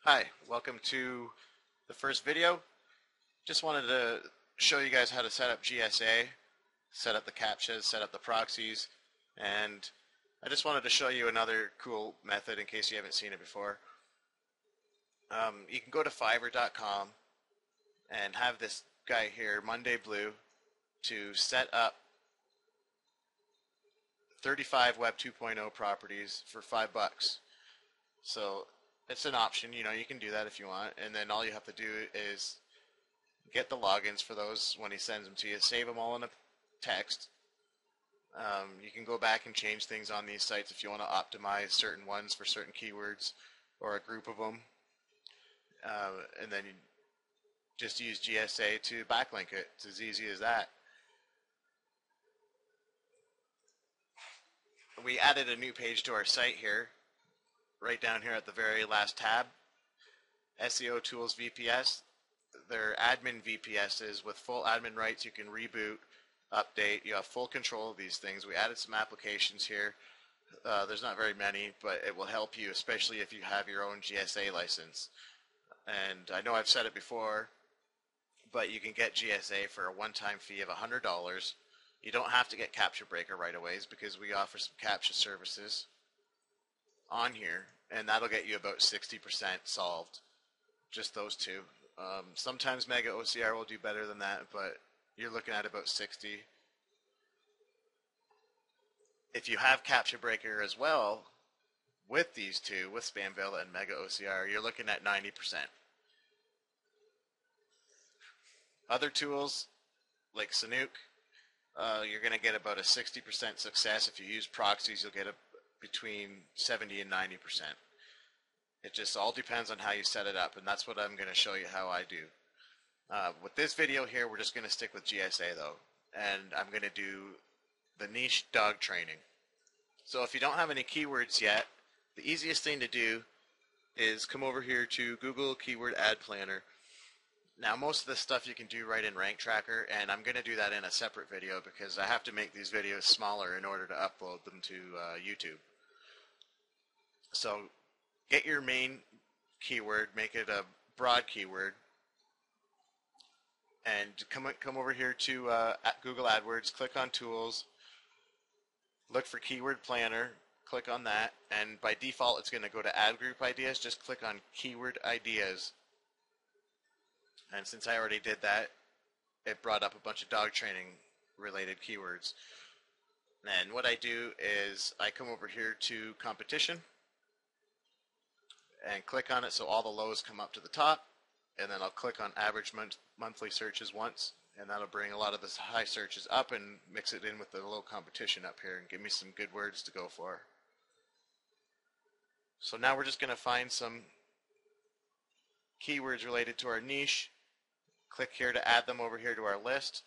Hi, welcome to the first video. Just wanted to show you guys how to set up GSA, set up the CAPTCHAs, set up the proxies, and I just wanted to show you another cool method in case you haven't seen it before. You can go to Fiverr.com and have this guy here, Monday Blue, to set up 35 Web 2.0 properties for $5. So it's an option, you can do that if you want, and then all you have to do is get the logins for those when he sends them to you, save them all in a text. You can go back and change things on these sites if you want to optimize certain ones for certain keywords or a group of them, and then you just use GSA to backlink it. It's as easy as that. We added a new page to our site here, right down here at the very last tab. SEO Tools VPS. They're admin VPSs with full admin rights. You can reboot, update. You have full control of these things. We added some applications here. There's not very many, but it will help you, especially if you have your own GSA license. And I know I've said it before, but you can get GSA for a one-time fee of $100. You don't have to get Capture Breaker right away because we offer some CAPTCHA services on here, and that'll get you about 60% solved. Just those two. Sometimes Mega OCR will do better than that, but you're looking at about 60. If you have Capture Breaker as well, with these two, with Spamvilla and Mega OCR, you're looking at 90%. Other tools, like Sanook, you're going to get about a 60% success. If you use proxies, you'll get between 70 and 90%. It just all depends on how you set it up, and that's what I'm going to show you how I do. With this video here, we're just going to stick with GSA though, and I'm going to do the niche dog training. So if you don't have any keywords yet, the easiest thing to do is come over here to Google Keyword Ad Planner. Now most of this stuff you can do right in Rank Tracker, and I'm going to do that in a separate video because I have to make these videos smaller in order to upload them to YouTube. So get your main keyword, make it a broad keyword, and come over here to Google AdWords, click on Tools, look for Keyword Planner, click on that, and by default it's going to go to Ad Group Ideas. Just click on Keyword Ideas, and since I already did that, it brought up a bunch of dog training related keywords. And what I do is I come over here to Competition and click on it so all the lows come up to the top, and then I'll click on Average Monthly Searches once, and that'll bring a lot of the high searches up and mix it in with the low competition up here and give me some good words to go for. So now we're just going to find some keywords related to our niche. Click here to add them over here to our list.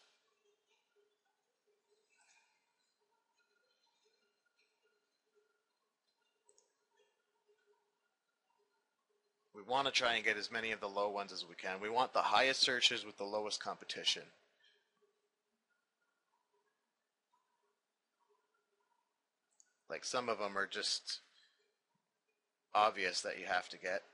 We want to try and get as many of the low ones as we can. We want the highest searches with the lowest competition. Like some of them are just obvious that you have to get.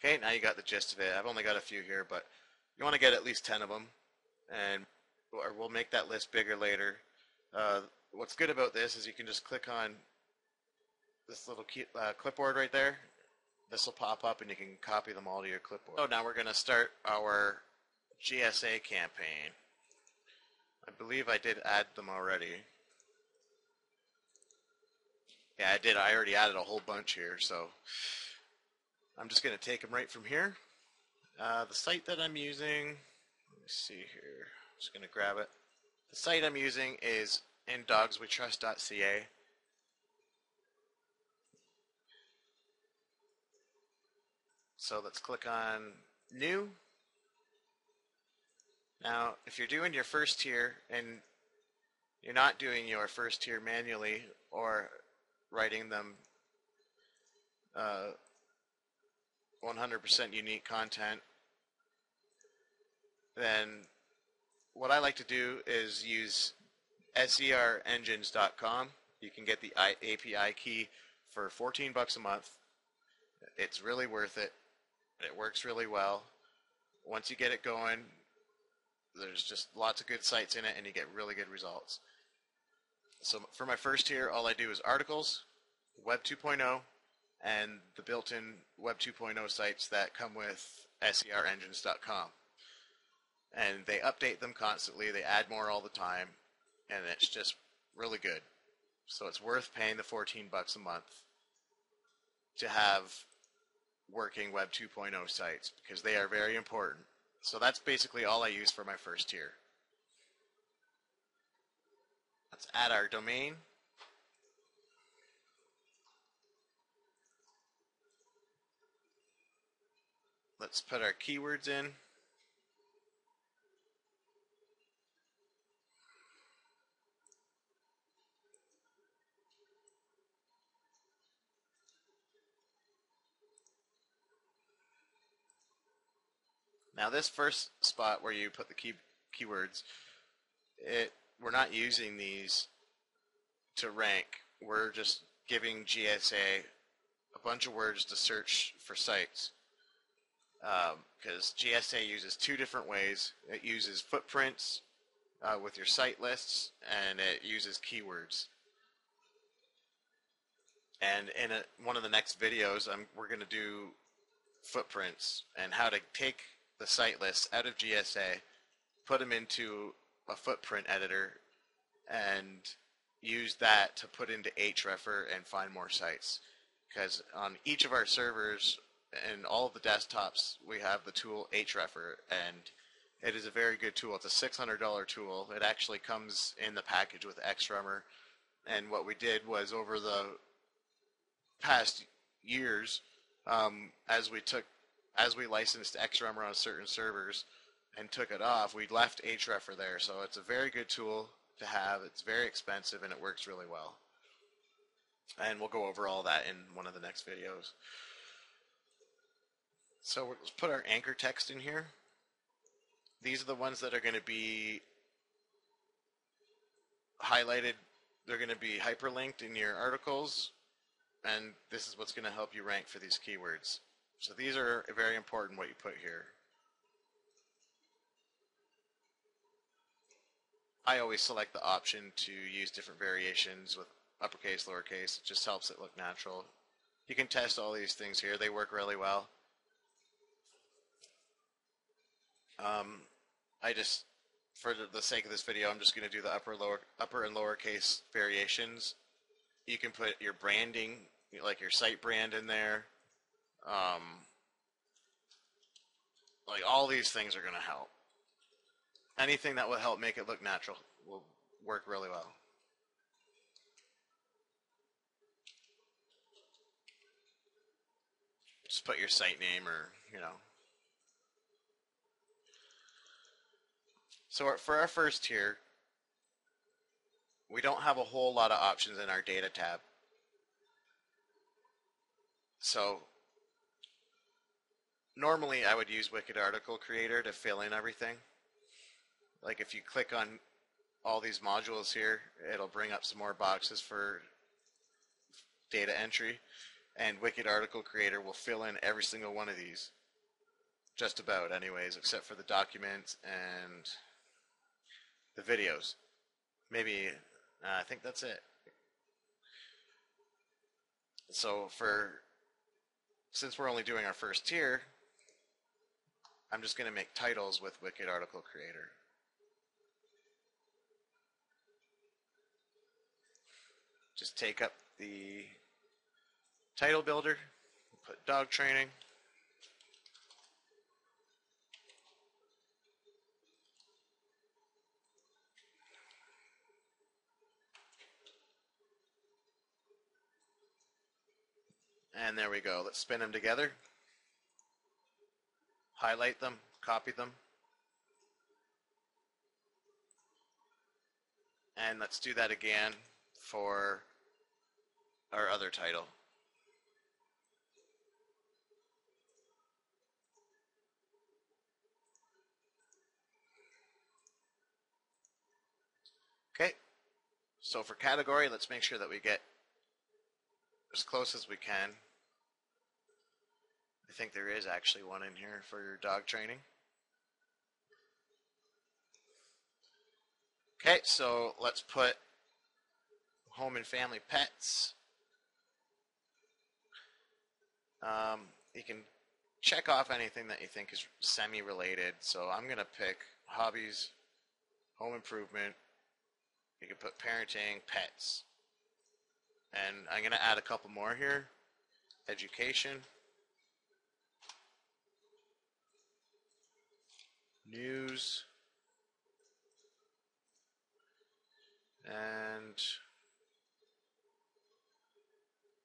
Okay, now you got the gist of it. I've only got a few here, but you want to get at least 10 of them, and we'll make that list bigger later. What's good about this is you can just click on this little clipboard right there. This will pop up and you can copy them all to your clipboard. So now we're going to start our GSA campaign. I believe I did add them already. Yeah, I did. I already added a whole bunch here, so I'm just going to take them right from here. The site that I'm using, let me see here. I'm just going to grab it. The site I'm using is indogswetrust.ca. So let's click on New. Now, if you're doing your first tier and you're not doing your first tier manually or writing them 100% unique content, then what I like to do is use serengines.com. You can get the API key for 14 bucks a month. It's really worth it. It works really well. Once you get it going, there's just lots of good sites in it and you get really good results. So for my first tier, all I do is articles, Web 2.0, and the built-in Web 2.0 sites that come with serengines.com. And they update them constantly, they add more all the time, and it's just really good. So it's worth paying the 14 bucks a month to have working Web 2.0 sites, because they are very important. So that's basically all I use for my first tier. Let's add our domain. Let's put our keywords in. Now this first spot where you put the keywords, we're not using these to rank. We're just giving GSA a bunch of words to search for sites. Because GSA uses two different ways. It uses footprints with your site lists, and it uses keywords. And in one of the next videos, we're going to do footprints and how to take the site lists out of GSA, put them into a footprint editor, and use that to put into Hrefer and find more sites. Because on each of our servers and all of the desktops, we have the tool Hrefer, and it is a very good tool. It's a $600 tool. It actually comes in the package with XRummer. And what we did was, over the past years, as we licensed XRummer on certain servers and took it off, we left Hrefer there. So it's a very good tool to have. It's very expensive and it works really well. And we'll go over all that in one of the next videos. So let's put our anchor text in here. These are the ones that are going to be highlighted. They're going to be hyperlinked in your articles, and this is what's going to help you rank for these keywords. So these are very important, what you put here. I always select the option to use different variations with uppercase, lowercase. It just helps it look natural. You can test all these things here. They work really well. For the sake of this video, I'm just going to do the upper and lowercase variations. You can put your branding, like your site brand, in there. Like, all these things are going to help. Anything that will help make it look natural will work really well. Just put your site name, or, So for our first tier, we don't have a whole lot of options in our data tab. So normally I would use Wicked Article Creator to fill in everything. Like, if you click on all these modules here, it'll bring up some more boxes for data entry, and Wicked Article Creator will fill in every single one of these. Just about, anyways, except for the documents and the videos. Maybe, I think that's it. So since we're only doing our first tier, I'm just going to make titles with Wicked Article Creator. Just take up the title builder, put dog training. And there we go. Let's spin them together. Highlight them, copy them. And let's do that again for our other title. Okay, so for category, let's make sure that we get as close as we can. I think there is actually one in here for your dog training. Okay, so let's put home and family pets. You can check off anything that you think is semi-related. So I'm going to pick hobbies, home improvement. You can put parenting, pets. And I'm going to add a couple more here. Education. News. And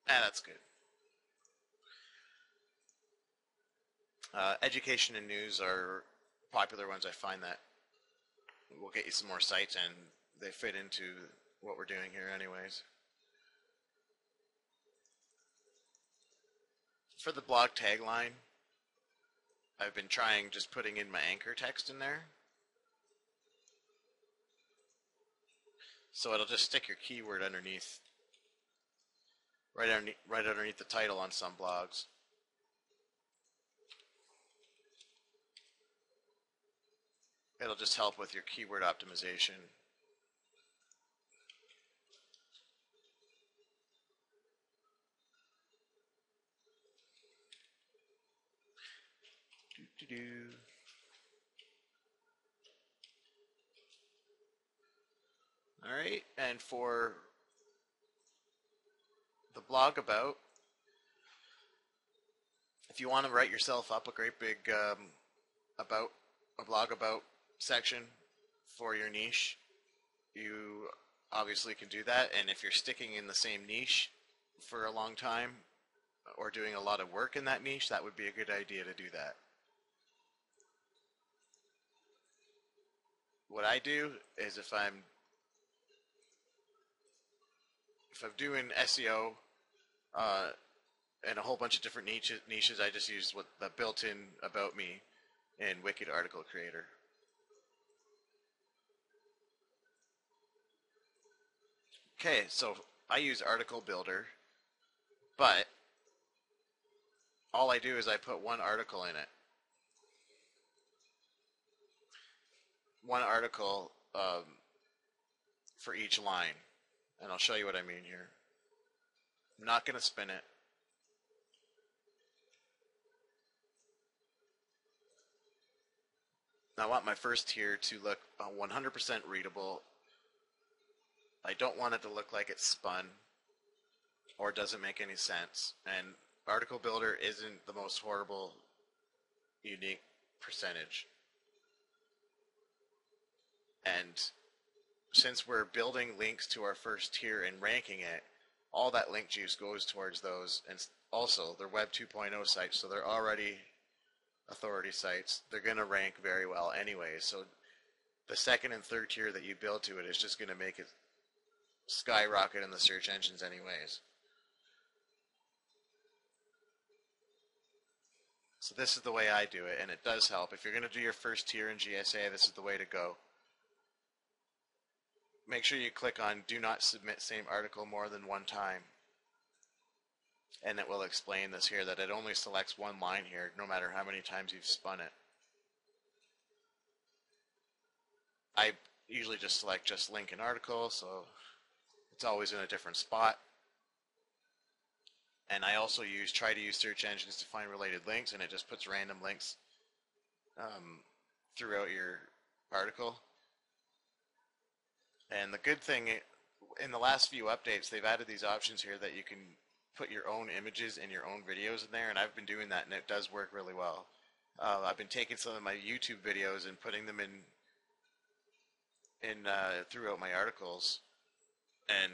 that's good. Education and news are popular ones. I find that will get you some more sites, and they fit into what we're doing here anyways. For the blog tagline, I've been trying just putting in my anchor text in there. So it'll just stick your keyword underneath, right underneath the title on some blogs. It'll just help with your keyword optimization. Alright, and for the blog about, if you want to write yourself up a great big blog about section for your niche, you obviously can do that. And if you're sticking in the same niche for a long time or doing a lot of work in that niche, that would be a good idea to do that. What I do is if I'm doing SEO and a whole bunch of different niches, I just use what the built-in About Me in Wicked Article Creator. Okay, so I use Article Builder, but all I do is I put one article in it. One article for each line. And I'll show you what I mean here. I'm not going to spin it. I want my first tier to look 100% readable. I don't want it to look like it's spun or doesn't make any sense. And Article Builder isn't the most horrible, unique percentage. And since we're building links to our first tier and ranking it, all that link juice goes towards those. And also, they're Web 2.0 sites, so they're already authority sites. They're going to rank very well anyway. So the second and third tier that you build to it is just going to make it skyrocket in the search engines anyways. So this is the way I do it, and it does help. If you're going to do your first tier in GSA, this is the way to go. Make sure you click on Do Not Submit Same Article more than one time. And it will explain this here, that it only selects one line here, no matter how many times you've spun it. I usually just select just link an article, so it's always in a different spot. And I also try to use search engines to find related links, and it just puts random links throughout your article. And the good thing, in the last few updates, they've added these options here that you can put your own images and your own videos in there, and I've been doing that, and it does work really well. I've been taking some of my YouTube videos and putting them in throughout my articles, and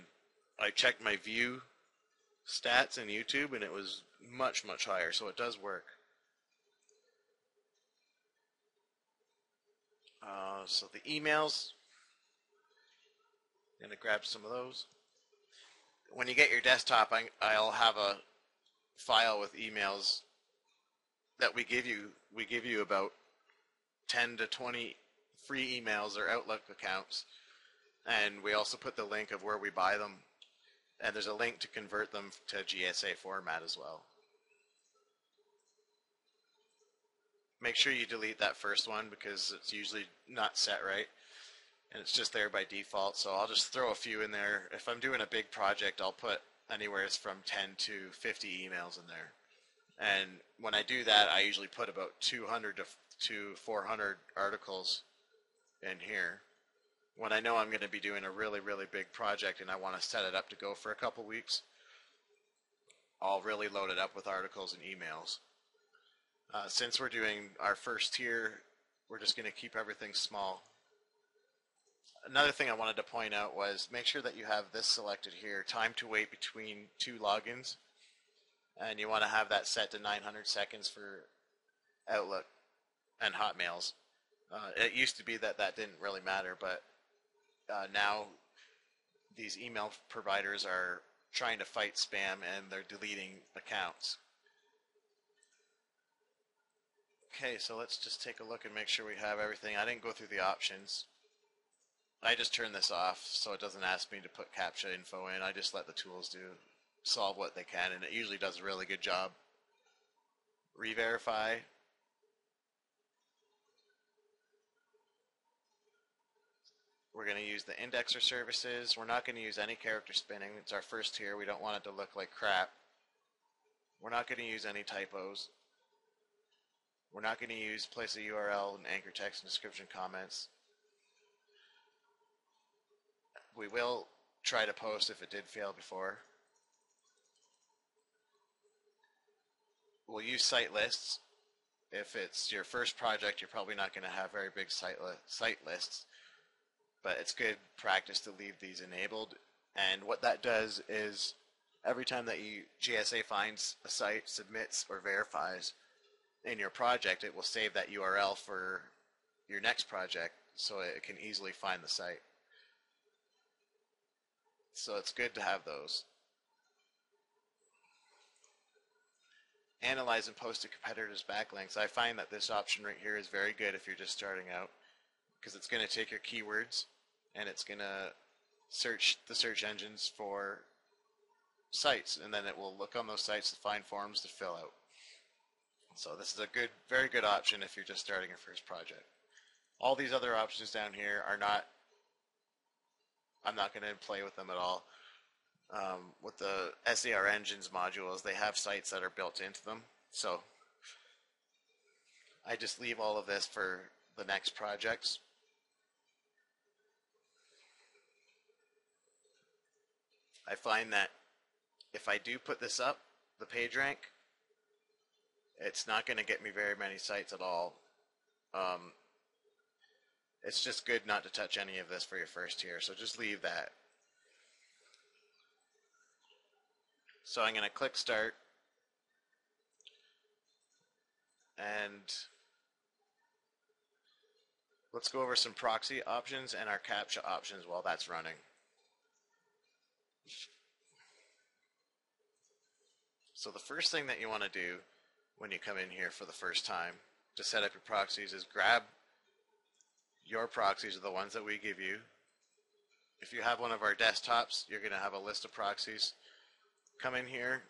I checked my view stats in YouTube, and it was much, much higher, so it does work. So the emails, I'm going to grab some of those. When you get your desktop, I'll have a file with emails that we give you. We give you about 10 to 20 free emails or Outlook accounts And we also put the link of where we buy them, and there's a link to convert them to GSA format as well. Make sure you delete that first one because it's usually not set right, and it's just there by default. So I'll just throw a few in there. If I'm doing a big project, I'll put anywhere from 10 to 50 emails in there. And when I do that, I usually put about 200 to 400 articles in here. When I know I'm going to be doing a really, really big project and I want to set it up to go for a couple weeks, I'll really load it up with articles and emails. Since we're doing our first tier, we're just going to keep everything small. Another thing I wanted to point out was make sure that you have this selected here, time to wait between 2 logins, and you want to have that set to 900 seconds for Outlook and Hotmails. It used to be that didn't really matter, but now these email providers are trying to fight spam and they're deleting accounts. Okay, so let's just take a look and make sure we have everything. I didn't go through the options. I just turned this off so it doesn't ask me to put CAPTCHA info in. I just let the tools solve what they can, and it usually does a really good job. Re-verify. We're going to use the indexer services. We're not going to use any character spinning. It's our first tier. We don't want it to look like crap. We're not going to use any typos. We're not going to use place a URL and anchor text and description comments. We will try to post if it did fail before. We'll use site lists. If it's your first project, you're probably not going to have very big site lists, but it's good practice to leave these enabled. And what that does is every time that GSA finds a site, submits, or verifies in your project, it will save that URL for your next project so it can easily find the site. So it's good to have those. Analyze and post to competitors' backlinks. I find that this option right here is very good if you're just starting out, because it's going to take your keywords and it's going to search the search engines for sites, and then it will look on those sites to find forms to fill out. So this is a good, very good option if you're just starting your first project. All these other options down here are not, I'm not going to play with them at all. With the SER engines modules, they have sites that are built into them. So I just leave all of this for the next projects. I find that if I do put this up, the page rank, it's not going to get me very many sites at all. It's just good not to touch any of this for your first tier, so just leave that. So I'm going to click start, and let's go over some proxy options and our CAPTCHA options while that's running. So the first thing that you want to do when you come in here for the first time to set up your proxies is grab your proxies, are the ones that we give you. If you have one of our desktops, you're going to have a list of proxies. Come in here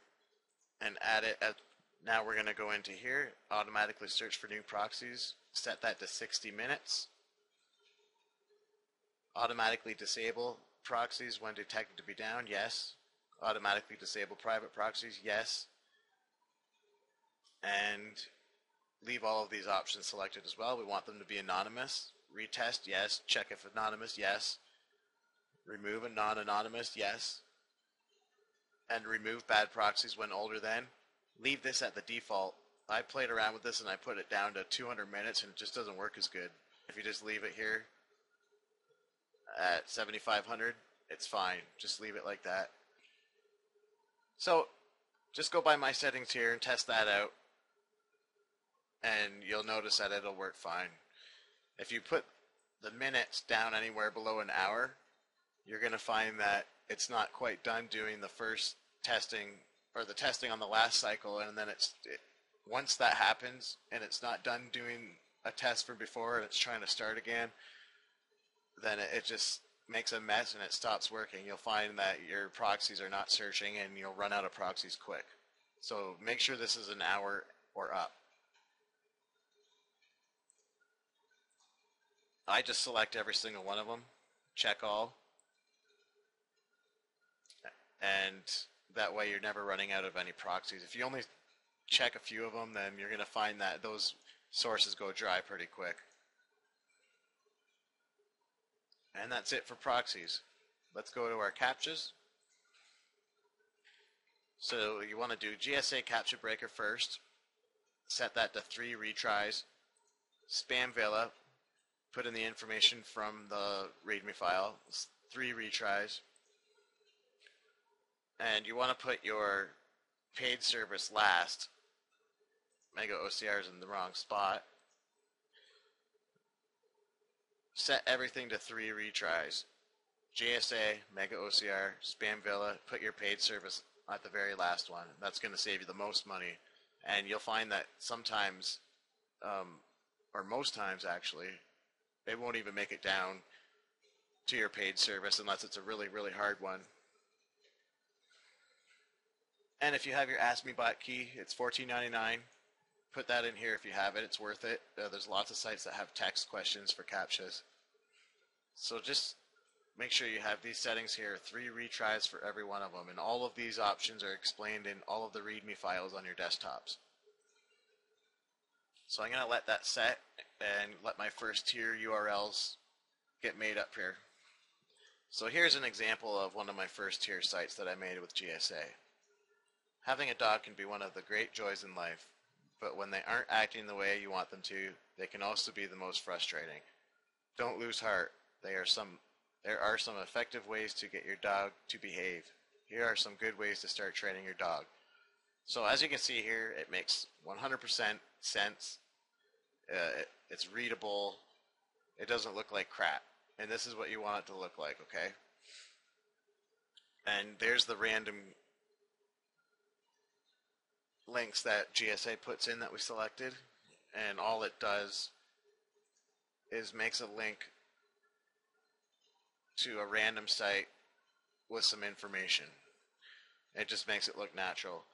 and add it. Now we're going to go into here, automatically search for new proxies, set that to 60 minutes. Automatically disable proxies when detected to be down, yes. Automatically disable private proxies, yes. And leave all of these options selected as well. We want them to be anonymous. Retest, yes. Check if anonymous, yes. Remove a non-anonymous, yes. And remove bad proxies when older than. Leave this at the default. I played around with this and I put it down to 200 minutes and it just doesn't work as good. If you just leave it here at 7500, it's fine. Just leave it like that. So just go by my settings here and test that out, and you'll notice that it'll work fine. If you put the minutes down anywhere below an hour, you're going to find that it's not quite done doing the first testing or the testing on the last cycle, and then once that happens and it's not done doing a test from before and it's trying to start again, then it just makes a mess and it stops working, you'll find that your proxies are not searching and you'll run out of proxies quick. So make sure this is an hour or up. I just select every single one of them, check all, and that way you're never running out of any proxies. If you only check a few of them, then you're going to find that those sources go dry pretty quick. And that's it for proxies. Let's go to our CAPTCHAs. So you want to do GSA CAPTCHA breaker first. Set that to 3 retries. Spam Villa. Put in the information from the README file. 3 retries. And you want to put your paid service last. Mega OCR is in the wrong spot. Set everything to 3 retries. GSA, Mega OCR, Spam Villa, put your paid service at the very last one. That's going to save you the most money. And you'll find that sometimes, or most times actually, it won't even make it down to your paid service unless it's a really, really hard one. And if you have your Ask Me Bot key, it's $14.99. Put that in here if you have it. It's worth it. There's lots of sites that have text questions for CAPTCHAs. So just make sure you have these settings here, 3 retries for every one of them. And all of these options are explained in all of the README files on your desktops. So I'm going to let that set and let my first tier URLs get made up here. So here's an example of one of my first tier sites that I made with GSA. Having a dog can be one of the great joys in life, but when they aren't acting the way you want them to, they can also be the most frustrating. Don't lose heart. There are some effective ways to get your dog to behave. Here are some good ways to start training your dog. So as you can see here, it makes 100% sense. It's readable. It doesn't look like crap. And this is what you want it to look like, okay? And there's the random links that GSA puts in that we selected. And all it does is makes a link to a random site with some information. It just makes it look natural.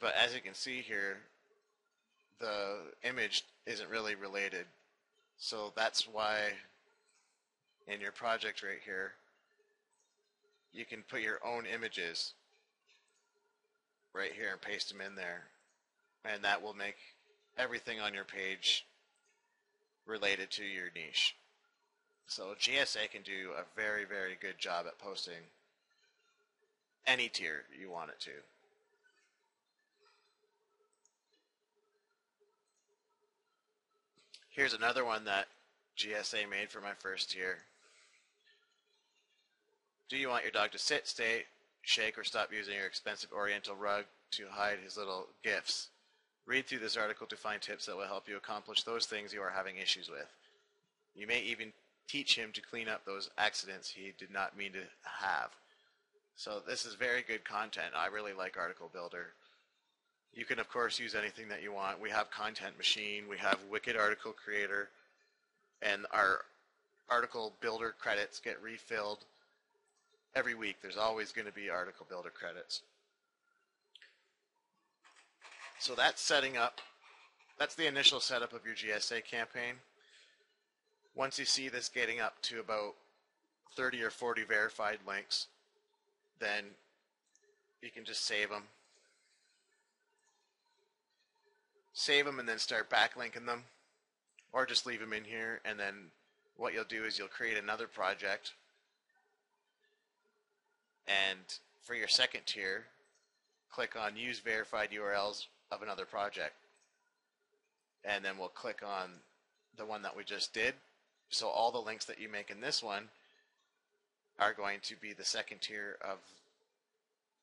But as you can see here, the image isn't really related. So that's why in your project right here, you can put your own images right here and paste them in there. And that will make everything on your page related to your niche. So GSA can do a very, very good job at posting any tier you want it to. Here's another one that GSA made for my first tier. Do you want your dog to sit, stay, shake, or stop using your expensive oriental rug to hide his little gifts? Read through this article to find tips that will help you accomplish those things you are having issues with. You may even teach him to clean up those accidents he did not mean to have. So this is very good content. I really like Article Builder. You can of course use anything that you want. We have Content Machine, we have Wicked Article Creator, and our Article Builder credits get refilled every week. There's always going to be Article Builder credits. So that's setting up, that's the initial setup of your GSA campaign. Once you see this getting up to about 30 or 40 verified links, then you can just save them. Save them and then start backlinking them, or just leave them in here, and then what you'll do is you'll create another project, and for your second tier, click on Use Verified URLs of another project, and then we'll click on the one that we just did. So all the links that you make in this one are going to be the second tier of,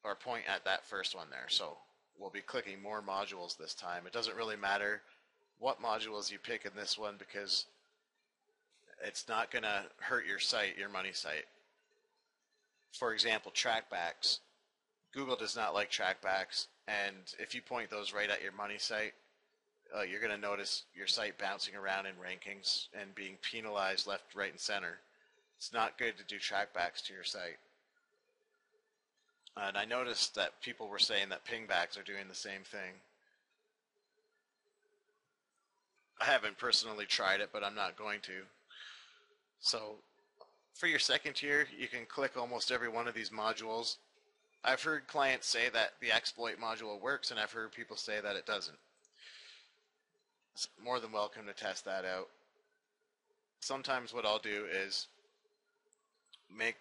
or point at that first one there. So we'll be clicking more modules this time. It doesn't really matter what modules you pick in this one because it's not going to hurt your site, your money site. For example, trackbacks. Google does not like trackbacks, and if you point those right at your money site, you're going to notice your site bouncing around in rankings and being penalized left, right, and center. It's not good to do trackbacks to your site. And I noticed that people were saying that pingbacks are doing the same thing. I haven't personally tried it, but I'm not going to. So for your second tier, you can click almost every one of these modules. I've heard clients say that the exploit module works, and I've heard people say that it doesn't. It's more than welcome to test that out. Sometimes what I'll do is make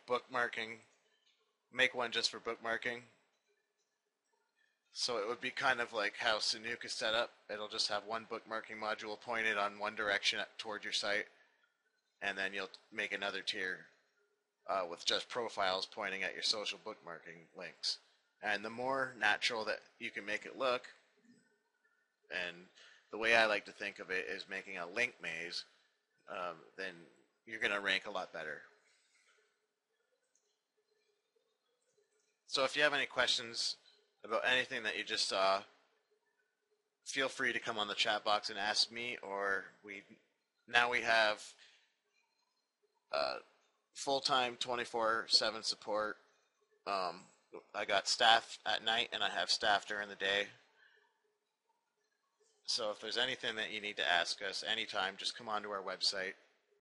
one just for bookmarking. So it would be kind of like how Sanook is set up. It'll just have one bookmarking module pointed on one direction toward your site, and then you'll make another tier with just profiles pointing at your social bookmarking links. And the more natural that you can make it look, and the way I like to think of it is making a link maze, then you're going to rank a lot better. So if you have any questions about anything that you just saw, feel free to come on the chat box and ask me, or we have full-time 24/7 support. I got staff at night and I have staff during the day. So if there's anything that you need to ask us anytime, just come onto our website.